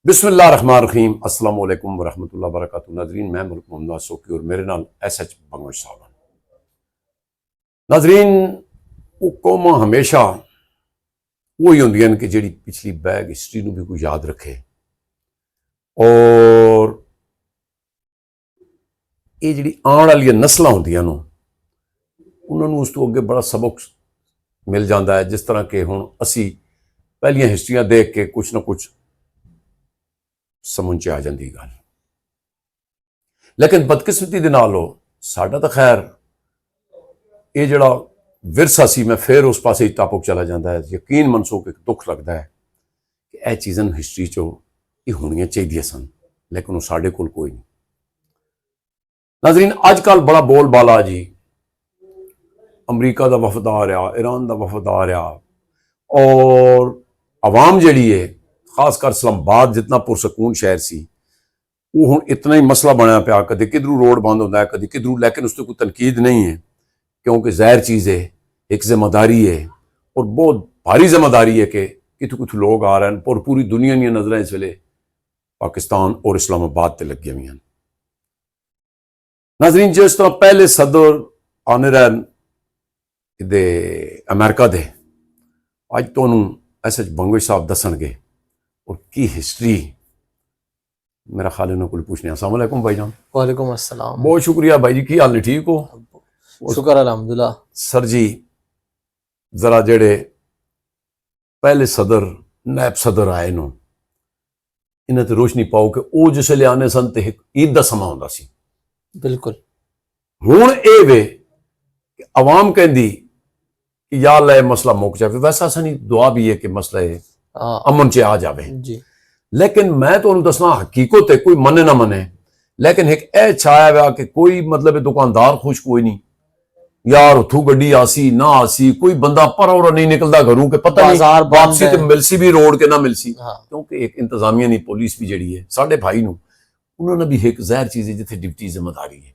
بسم اللہ الرحمن الرحیم۔ السلام علیکم ورحمۃ اللہ وبرکاتہ۔ ناظرین، میں ملک محمد سوکی اور میرے نال SH بنگوش صاحب۔ ناظرین، وہ قوم ہمیشہ وہی ہوندیاں کہ جڑی پچھلی بیگ ہسٹری نو بھی کوئی یاد رکھے، اور یہ جڑی آن والی نسلاں ہوندیاں نو انہوں نے اس تو اگے بڑا سبق مل جاتا ہے، جس طرح کہ ہن اسی پہلیاں ہسٹریاں دیکھ کے کچھ نہ کچھ سمجھ آ جاندی گل۔ لیکن بدقسمتی دے نال ساڈا تو خیر یہ جڑا ورثہ سی، میں پھر اس پاسے ٹاپک چلا جاتا ہے۔ یقین منسو کہ دکھ لگتا ہے کہ اے چیزاں ہسٹری چو یہ ہونیاں چاہیے سن، لیکن وہ ساڈے کول کوئی نہیں۔ ناظرین، اج کل بڑا بول بالا جی، امریکہ دا وفد آ رہا، ایران دا وفد آ رہا، اور عوام جڑی ہے خاص کر اسلام آباد جتنا پرسکون شہر سی، وہ ہن اتنا ہی مسئلہ بنیا پیا، کدی کدھروں روڈ بند ہوتا ہے، کدی کدھروں، لیکن اس سے کوئی تنقید نہیں ہے، کیونکہ ظاہر چیز ہے، ایک ذمہ داری ہے، اور بہت بھاری ذمہ داری ہے کہ کتھوں کتھوں لوگ آ رہے ہیں، اور پوری دنیا دیا نظریں اس ویلے پاکستان اور اسلام آباد تے لگی ہوئی ہیں۔ ناظرین، جس طرح پہلے صدر آنے رہے دے امریکہ دے، اج تو SH بنگوش صاحب دسن گے اور کی ہسٹری میرا خیال انہوں کو پوچھنے۔ السلام علیکم بھائی جان۔ وعلیکم السلام۔ بہت شکریہ بھائی جی، کی حال ہے؟ ٹھیک ہو؟ شکر الحمدللہ۔ سر جی، ذرا جڑے پہلے صدر نائب صدر آئے نو انہیں تے روشنی پاؤ کہ او جس لے آنے سن تے عید دا سما ہوندا سی۔ بالکل۔ ہن اے وے کہ عوام کہندی کہ یا اللہ یہ مسئلہ مک جاوے، ویسا سنی دعا بھی ہے کہ مسئلہ امن چ آ جاوے جی۔ لیکن میں تو انہوں دسنا حقیقت ہے، کوئی منے نہ منے، لیکن ایک اے چھایا ہوا کہ کوئی مطلب دکاندار خوش کوئی نہیں، یار اتھو گڈی آسی نہ آسی، کوئی بندہ پر اور نہیں نکلتا گھروں کے، پتہ نہیں واپسی تے ملسی بھی روڈ کے نہ ملسی، کیونکہ ایک انتظامیہ نہیں، پولیس بھی جڑی ہے ساڈے بھائی نو، انہوں نے بھی ایک ظاہر چیز ہے جتھے ڈیوٹی ذمہ داری ہے۔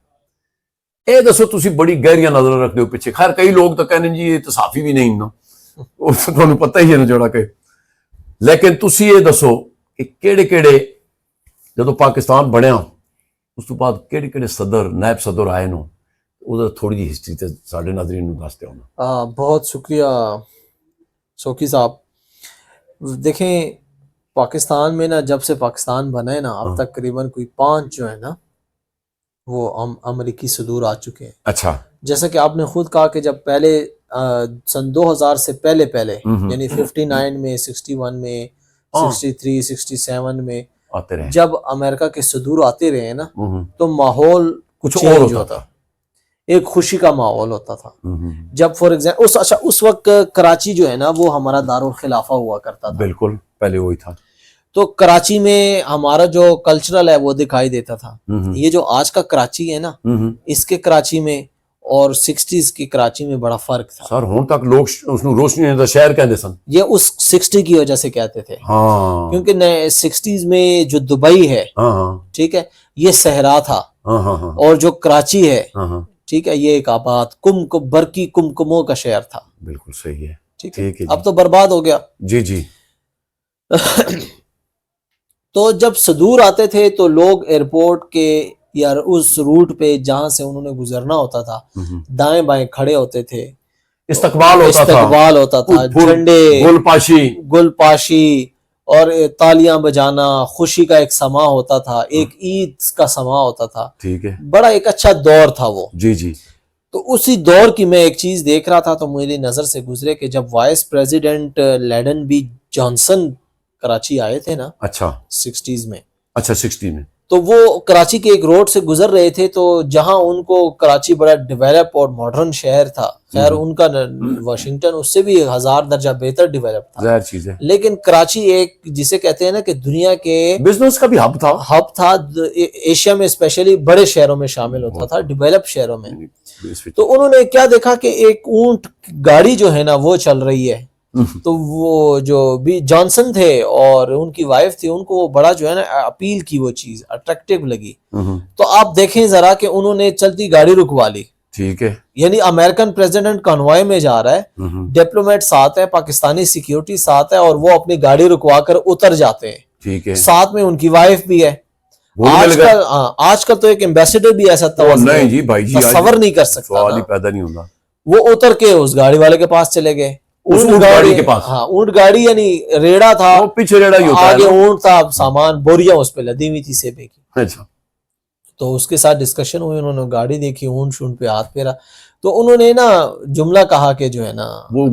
اے دسو تسی بڑی گہریاں نظر رکھتے ہو پیچھے، خیر کئی لوگ تو کہنے جی یہ تو صحافی بھی نہیں نا، تمہیں پتہ ہی ہے نا جوڑا کہ، لیکن تسی یہ دسو کہ کیڑے کیڑے جدو پاکستان بنیا اس تو بعد کیڑے کیڑے صدر نائب صدر آئے نو، ادھر تھوڑی جی ہسٹری تے ساڈے ناظرین نو دستے ہونا۔ بہت شکریہ سوکی صاحب۔ دیکھیں، پاکستان میں نا جب سے پاکستان بنا ہے نا اب تک قریباً کوئی 5 جو ہے نا وہ امریکی صدور آ چکے ہیں۔ اچھا، جیسا کہ آپ نے خود کہا کہ جب پہلے سن 2000 سے پہلے یعنی 59 میں، 61 میں، 63 67 میں آتے رہے، جب امریکہ کے صدور آتے رہے نا تو ماحول کچھ اور ہوتا تھا، ایک خوشی کا ماحول ہوتا تھا۔ جب فور ایگزامپل اس وقت کراچی جو ہے نا وہ ہمارا دارالخلافہ ہوا کرتا تھا۔ بالکل، پہلے وہی تھا۔ تو کراچی میں ہمارا جو کلچرل ہے وہ دکھائی دیتا تھا۔ یہ جو آج کا کراچی ہے نا، اس کے کراچی میں اور 60s کی کراچی میں بڑا فرق تھا۔ سر ہون تک لوگ اس نو روشنی دا شہر کہندے سن، یہ اس 60 کی وجہ سے کہتے تھے، کیونکہ 60s میں جو دبئی ہے، ٹھیک ہے، یہ صحرا تھا، اور جو کراچی ہے، ٹھیک ہے، یہ ایک آباد برقی کمکموں کا شہر تھا۔ بالکل صحیح ہے، ٹھیک ہے، اب تو برباد ہو گیا۔ جی جی۔ تو جب صدور آتے تھے تو لوگ ایئرپورٹ کے یا اس روٹ پہ جہاں سے انہوں نے گزرنا ہوتا تھا دائیں بائیں کھڑے ہوتے تھے، استقبال ہوتا تھا، جھنڈے، گل پاشی اور تالیاں بجانا، خوشی کا ایک سما ہوتا تھا، ایک عید کا سما ہوتا تھا، ٹھیک ہے، بڑا ایک اچھا دور تھا وہ۔ جی جی۔ تو اسی دور کی میں ایک چیز دیکھ رہا تھا تو میری نظر سے گزرے کہ جب vice president Lyndon B Johnson Karachi آئے تھے نا، اچھا 60s میں، اچھا 60 میں، تو وہ کراچی کے ایک روڈ سے گزر رہے تھے، تو جہاں ان کو کراچی بڑا ڈیولپ اور ماڈرن شہر تھا، خیر ان کا واشنگٹن اس سے بھی 1000 درجہ بہتر ڈیولپ تھا، ظاہر چیز ہے، لیکن کراچی ایک جسے کہتے ہیں نا کہ دنیا کے بزنس کا بھی ہب تھا، ایشیا میں اسپیشلی بڑے شہروں میں شامل ہوتا تھا، ڈیولپ شہروں میں۔ تو انہوں نے کیا دیکھا کہ ایک اونٹ گاڑی جو ہے نا وہ چل رہی ہے، تو وہ جو بھی جانسن تھے اور ان کی وائف تھی، ان کو وہ بڑا جو ہے نا اپیل کی، وہ چیز اٹریکٹیو لگی، تو آپ دیکھیں ذرا کہ انہوں نے چلتی گاڑی رکوا لی، ٹھیک ہے، یعنی امریکن پریزیڈنٹ کانوائے میں جا رہا ہے، ڈپلومیٹ ساتھ ہے، پاکستانی سیکیورٹی ساتھ ہے، اور وہ اپنی گاڑی رکوا کر اتر جاتے ہیں، ٹھیک ہے, ساتھ میں ان کی وائف بھی ہے. آج کل تو ایک ایمبیسیڈر بھی ایسا نہیں جی بھائی جی تصور نہیں کر سکتا, سوال ہی پیدا نہیں ہوتا. وہ اتر کے اس گاڑی والے کے پاس چلے گئے, اونٹ گاڑی کے پاس. ہاں اونٹ گاڑی یعنی ریڑا تھا, پیچھے ریڑا ہی ہوتا ہے, آگے اونٹ تھا, سامان بوریاں اس پہ لدی ہوئی تھی سیبے کی. اچھا, تو اس کے ساتھ ڈسکشن ہوئی, انہوں نے گاڑی دیکھی, اونٹ شونٹ پہ ہاتھ پھیرا, تو انہوں نے نا جملہ کہا کہ جو ہے نا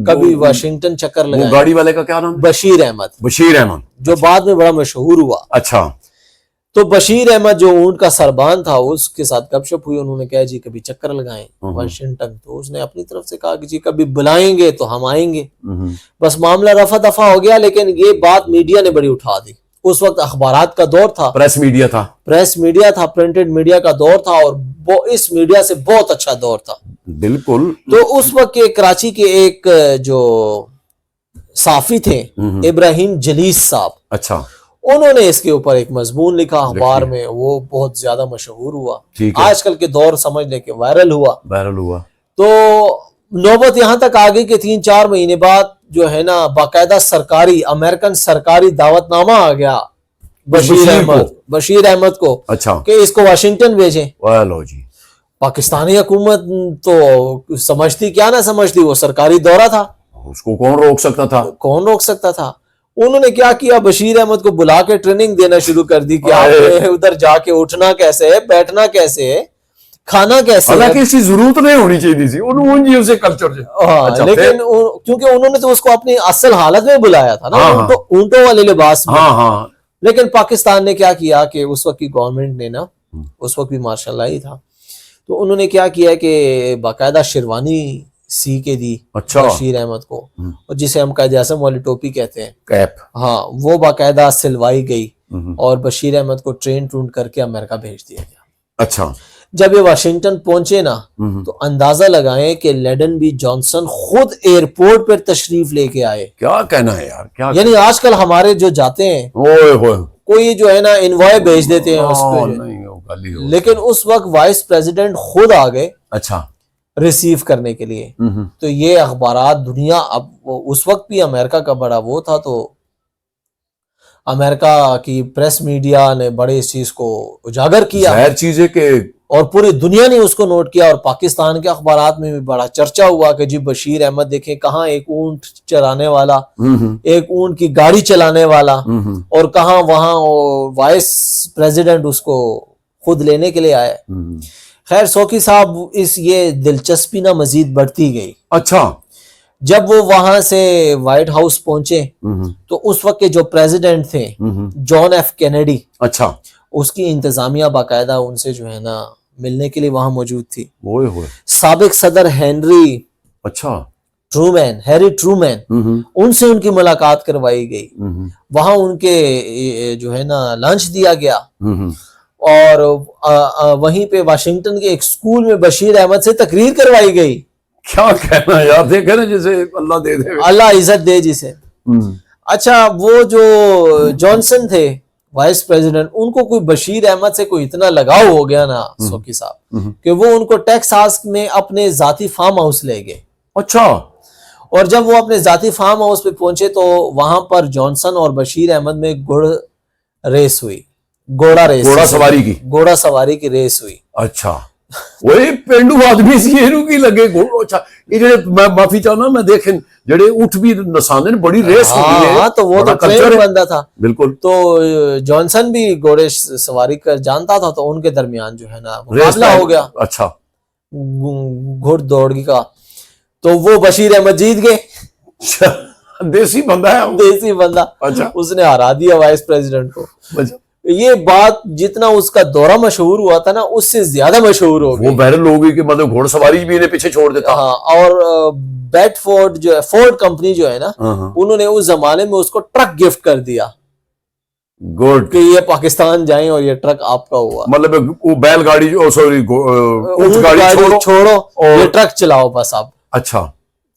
کبھی واشنگٹن چکر لگائیں. گاڑی والے کا کیا نام؟ بشیر احمد. بشیر احمد, جو بعد میں بڑا مشہور ہوا. اچھا. تو بشیر احمد جو اونٹ کا سربان تھا, اس کے ساتھ گپ شپ ہوئی, انہوں نے کہا جی کبھی چکر لگائیں واشنگٹن. تو اس نے اپنی طرف سے کہا کہ جی کبھی بلائیں گے تو ہم آئیں گے. بس معاملہ رفع دفع ہو گیا, لیکن یہ بات میڈیا نے بڑی اٹھا دی. اس وقت اخبارات کا دور تھا, پریس میڈیا تھا, پرنٹڈ میڈیا کا دور تھا, اور اس میڈیا سے بہت اچھا دور تھا. بالکل. تو اس وقت کے کراچی کے ایک جو صحافی تھے ابراہیم جلیس صاحب, اچھا, انہوں نے اس کے اوپر ایک مضمون لکھا اخبار میں, وہ بہت زیادہ مشہور ہوا. آج کل کے دور سمجھ لیں کہ وائرل ہوا. تو نوبت یہاں تک آ گئی کہ 3-4 مہینے بعد جو ہے نا باقاعدہ امریکن سرکاری دعوت نامہ آ گیا بشیر احمد کو, اچھا, کہ اس کو واشنگٹن بھیجیں. جی پاکستانی حکومت تو سمجھتی کیا نہ سمجھتی, وہ سرکاری دورہ تھا, اس کو کون روک سکتا تھا. انہوں نے کیا کیا, بشیر احمد کو بلا کے ٹریننگ دینا شروع کر دی کہ آپ نے ادھر جا کے اٹھنا کیسے ہے, بیٹھنا کیسے ہے, کھانا کیسے ہے. حالانکہ اس کی ضرورت نہیں ہونی چاہیے تھی, انہوں نے اسے کلچر سے. لیکن کیونکہ انہوں نے تو اس کو اپنی اصل حالت میں بلایا تھا نا, اونٹوں والے لباس میں. لیکن پاکستان نے کیا کیا کہ اس وقت کی گورنمنٹ نے نا, اس وقت بھی ماشاء اللہ ہی تھا, تو انہوں نے کیا کیا کہ باقاعدہ شیروانی سی کے دی بشیر احمد کو, اور جسے ہم قائد اعظم والی ٹوپی کہتے ہیں, کیپ, ہاں وہ باقاعدہ سلوائی گئی, اور بشیر احمد کو ٹرین کر کے امریکہ بھیج دیا گیا. اچھا. جب یہ واشنگٹن پہنچے نا, تو اندازہ لگائیں کہ لیڈن بی جانسن خود ایئرپورٹ پر تشریف لے کے آئے. کیا کہنا ہے یار, کیا یعنی آج کل ہمارے جو جاتے ہیں کوئی جو ہے نا انوائے بھیج دیتے ہیں اس پہ, لیکن اس وقت وائس پریزیڈنٹ خود آ گئے, اچھا, ریسیو کرنے کے لیے. تو یہ اخبارات دنیا, اب اس وقت بھی امریکہ کا بڑا وہ تھا, تو امریکہ کی پریس میڈیا نے بڑے اس چیز کو اجاگر کیا, ظاہر چیز ہے کہ, اور پوری دنیا نے اس کو نوٹ کیا, اور پاکستان کے اخبارات میں بھی بڑا چرچا ہوا کہ جی بشیر احمد دیکھیں کہاں ایک اونٹ چرانے والا, ایک اونٹ کی گاڑی چلانے والا, اور کہاں وہاں وائس پریزیڈنٹ اس کو خود لینے کے لیے آئے. خیر سوکی صاحب, یہ دلچسپی نہ مزید بڑھتی گئی. اچھا. جب وہ وہاں سے وائٹ ہاؤس پہنچے, تو اس وقت کے جو پریزیڈنٹ تھے جان ایف کینیڈی, اچھا, اس کی انتظامیہ باقاعدہ ان سے جو ہے نا ملنے کے لیے وہاں موجود تھی. سابق صدر ہیری ٹرومین, ان سے ان کی ملاقات کروائی گئی. وہاں ان کے جو ہے نا لنچ دیا گیا, اور وہیں پہ واشنگٹن کے ایک سکول میں بشیر احمد سے تقریر کروائی گئی. کیا کہنا یار, دیکھے نا جسے اللہ دے دے, اللہ عزت دے جسے. اچھا, وہ جو جانسن تھے وائس پریزیڈنٹ, ان کو کوئی بشیر احمد سے کوئی اتنا لگاؤ ہو گیا نا سوکی صاحب, کہ وہ ان کو ٹیکساس میں اپنے ذاتی فارم ہاؤس لے گئے. اچھا. اور جب وہ اپنے ذاتی فارم ہاؤس پہ پہنچے, تو وہاں پر جانسن اور بشیر احمد میں گھوڑا سواری کی ریس ہوئی. اچھا, وہی پینڈو آدمی سی کی لگے. اچھا, یہ جڑے میں معافی چاہنا, میں دیکھیں جڑے اٹھ بھی نساندے نے, بڑی ریس ہوتی ہے. ہاں, تو وہ تو ٹرین بندہ تھا. بالکل. تو جانسن بھی گھوڑے سواری کر جانتا تھا, تو ان کے درمیان جو ہے نا مقابلہ ہو گیا. اچھا, گھڑ دوڑ کا, تو وہ بشیر احمد جیت گئے. دیسی بندہ ہے, دیسی بندہ. اچھا, اس نے ہرا دیا وائس پریزیڈنٹ کو. یہ بات جتنا اس کا دورہ مشہور ہوا تھا نا, اس سے زیادہ مشہور ہو گئی. وہ وائرل ہو گئی کہ مطلب گھوڑ سواری بھی انہیں پیچھے چھوڑ دیتا. ہاں, اور بیٹ فورڈ جو ہے, فورڈ کمپنی جو ہے نا, انہوں نے اس زمانے میں اس کو ٹرک گفٹ کر دیا. گڈ. کہ یہ پاکستان جائیں اور یہ ٹرک آپ کا ہوا. مطلب وہ بیل گاڑی جو, سوری اونٹ گاڑی چھوڑو, یہ ٹرک چلاؤ بس آپ. اچھا,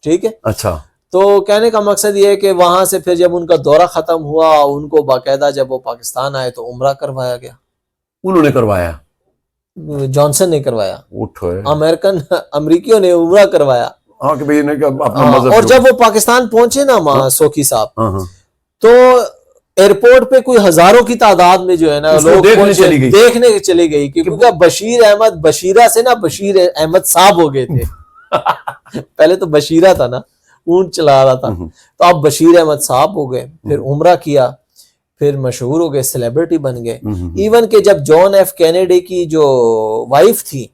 ٹھیک ہے. اچھا. تو کہنے کا مقصد یہ ہے کہ وہاں سے پھر جب ان کا دورہ ختم ہوا, ان کو باقاعدہ جب وہ پاکستان آئے تو عمرہ کروایا گیا. انہوں نے کروایا, جانسن نے کروایا, امریکیوں نے عمرہ کروایا. ہاں, کہ بھئی اپنا مذہب. اور جب وہ پاکستان پہنچے نا سوکی صاحب, تو ایئرپورٹ پہ کوئی ہزاروں کی تعداد میں جو ہے نا اس کو لوگ دیکھنے چلی گئی. دیکھنے چلی گئی کیونکہ بشیر احمد بشیرہ سے نا بشیر احمد صاحب ہو گئے تھے. پہلے تو بشیرہ تھا نا, اونٹ چلا رہا تھا, تو اب بشیر احمد صاحب ہو گئے, پھر عمرہ کیا, پھر مشہور ہو گئے, سیلیبریٹی بن گئے. ایون کہ جب جان ایف کینیڈی کی جو وائف تھی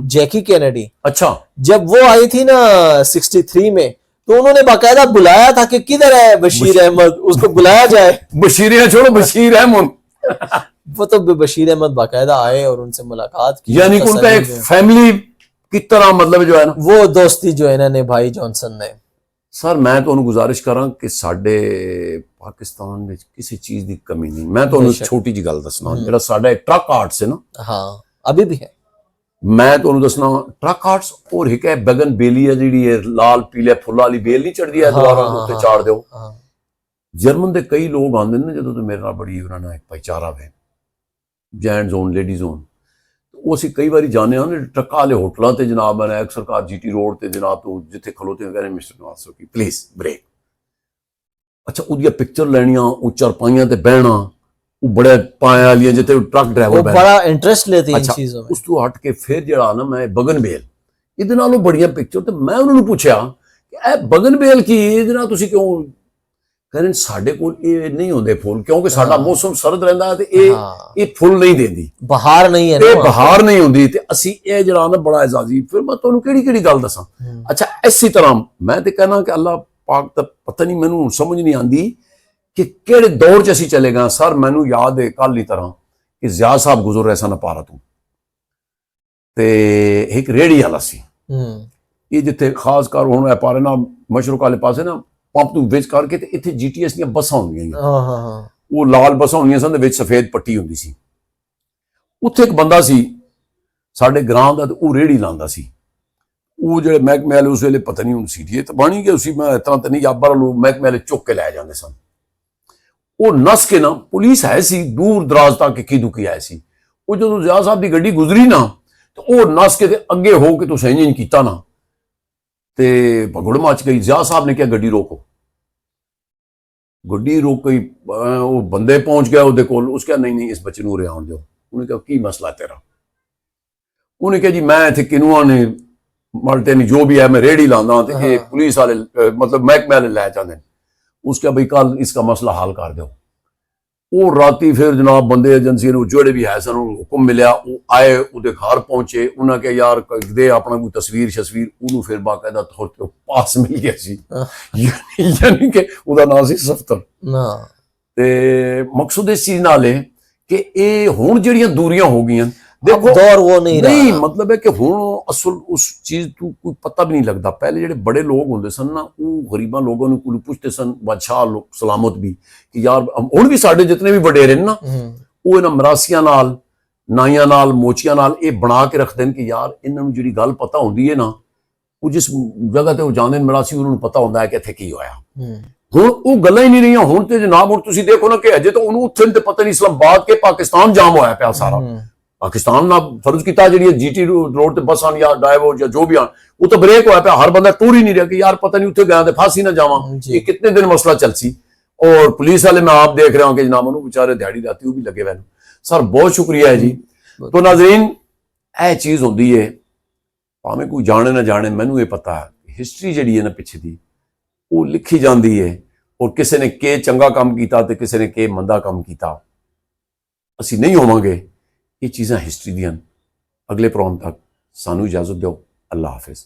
جیکی کینیڈی, اچھا جب وہ آئی تھی نا 63 میں, تو انہوں نے باقاعدہ بلایا تھا کہ کدھر ہے بشیر احمد, اس کو بلایا جائے. بشیریاں چھوڑو, بشیر احمد. وہ تو بشیر احمد باقاعدہ آئے اور ان سے ملاقات کی, یعنی کہ ان کا ایک فیملی کی طرح مطلب جو ہے نا وہ دوستی جو ہے نا نبھائی جانسن نے. سر میں تو گزارش کراں کہ ساڈے پاکستان میں کسی چیز کی کمی نہیں. میں تو چھوٹی جی گل دسنا, جڑا ساڈا ٹرک آرٹس ہے نا, ہاں ابھی بھی ہے, میں تو دسنا ٹرک آرٹس اور ایک ہے بگن بیلی ہے جیڑی ہے لال پیلے پھل والی بیل نہیں چڑھتی ہے دیواراں تے چاڑ دیو. جرمن دے کئی لوگ آندے نے جدوں تو میرے نال بڑی انہاں نے ایک بھائی چارہ ہے جینٹ زون لیڈی زون, وہ اسی کئی باری جانے ہاں ٹرکاں والے ہوٹلاں تے جناب میں ایک سرکار جی ٹی روڈ تے جناب تو جتھے کھلوتے ہیں کہنے مسٹر نواز صاحب پلیز بریک. اچھا اودیاں پکچر لینیاں, او چرپائیاں تے بہنا, وہ بڑے پائے والیاں جتے ٹرک ڈرائیور وہ بڑا انٹرسٹ لیتے ہیں ان اچھا چیزوں میں. اس تو ہٹ کے پھر جڑا نا میں بگن بیل یہ نالوں بڑیاں پکچر, تے میں انہوں نے پوچھا کہ اے بگن بیل کی یہ تسی کیوں کہنے ساڈے کول یہ نہیں ہوندے پھول کیونکہ ساڈا موسم سرد رہندا تے یہ پھول نہیں دیندی, بہار نہیں ہے تے نا, بہار نہیں ہوندی, تے اسی اے جڑا نا بڑا اعزازی. پھر میں تانوں کیڑی گل دساں. اچھا اسی طرح میں تے کہنا کہ اللہ پاک تے پتہ نہیں مینوں سمجھ نہیں آندی کہ کیڑے دور چ اسی چلے گا. سر مینوں یاد ہے کل ہی طرح کہ ضیاء صاحب گزر رہے سن پارا تو تے ایک ریڑی والا سی, یہ جتھے خاص کر ہن پارے نا مشرق والے پاسے نا پمپ تو وچ کر کے تے ایتھے جی ٹی ایس دیاں بساں ہوندیاں, وہ لال بساں ہوندیاں سن تے وچ سفید پٹی ہوندی سی. اتھے ایک بندہ سی ساڈے گراں دا, تے وہ ریڑی لاندا سی. وہ جڑے محکمے والے اس ویلے پتہ نہیں ہن سی ڈی اے تے بانی گئے اسی, میں اتنا تے نہیں یاد, پر لوگ محکمے والے چک کے لے جاندے سن. وہ نس کے نا پولیس ہے سی دور دراز تک کی دکی آئے سی. وہ جدوں ضیاء صاحب دی گڈی گزری نا تو وہ نس کے تے اگے ہو کے تو سینج کیتا نا تے بھگڑ مچ گئی. ضیاء صاحب نے کیا گڈی روکو, گڈی روک گئی. وہ بندے پہنچ گیا وہ کول, اس کیا نہیں اس بچے نوں رے آن دیو. انہیں کہا کی مسئلہ ہے تیرا؟ انہیں کہا جی میں اتنے کنواں نے ملٹے نہیں جو بھی ہے میں ریڑھی لاندا ہوں تے پولیس والے مطلب محکمے والے لے جاندے. اس کا بھائی کل اس کا مسئلہ حل کر دو. وہ راتی پھر جناب بندے ایجنسی نے جڑے بھی ہے سن حکم ملیا, وہ آئے وہ گھر پہنچے, انہاں کہ یار دے اپنا کوئی تصویر شصویر, انہوں پھر باقاعدہ طور تے پاس مل گیا سی. یعنی کہ وہ دا نام سی صفتر. تے مقصود اس چیز نال ہے کہ اے ہن جڑیاں دوریاں ہو گئیاں, دیکھو دور وہ نہیں رہا. مطلب ہے کہ ہن اصل اس چیز تو کوئی پتہ بھی نہیں لگتا. پہلے جڑے بڑے لوگ ہوندے سن نا, وہ غریباں لوگوں نے کوئی پوچھتے سن بادشاہ سلامت بھی کہ یار ہن بھی ساڈے جتنے بھی وڈیرے نا وہ انہاں مراسیاں نال نائیاں نال موچیاں نال اے بنا کے رکھدے کہ یار انہاں نوں جڑی گل پتہ ہوندی ہے نا, وہ جس جگہ تے وہ جاندے مراسی انہاں نوں پتہ ہوندا ہے کہ اتھے کی ہویا. ہن وہ گلاں ہی نہیں رہیاں. ہن تے جناب ہن تسی دیکھو نا کہ اجے تو انہوں اتھے تے پتہ نہیں اسلام آباد کے پاکستان جام ہویا پیا سارا. پاکستان نہ فرض کیتا جڑی جی ٹی روڈ تے بساں یا ڈرائیور یا جو بھی آن وہ تو بریک ہوا پیا. ہر بندہ ٹور ہی نہیں رہا کہ یار پتہ نہیں اتھے گیا تے پھانسی نہ جاواں. یہ کتنے دن مسئلہ چل سی. اور پولیس والے میں آپ دیکھ رہا ہوں کہ جناب انہوں بیچارے دیہڑی راتی وہ بھی لگے ہوئے. سر بہت شکریہ ہے جی. تو ناظرین اے چیز ہوندی ہے بھاویں کوئی جانے نہ جانے, مینوں یہ پتہ ہے ہسٹری جڑی ہے نا پیچھے دی وہ لکھی جاندی ہے, اور کسے نے کہ چنگا کام کیتا تے کسے نے کہ مندا کام کیتا. اسی نہیں ہوواں گے, یہ چیزاں ہسٹری دیاں. اگلے پروگرام تک سانو اجازت دیو. اللہ حافظ.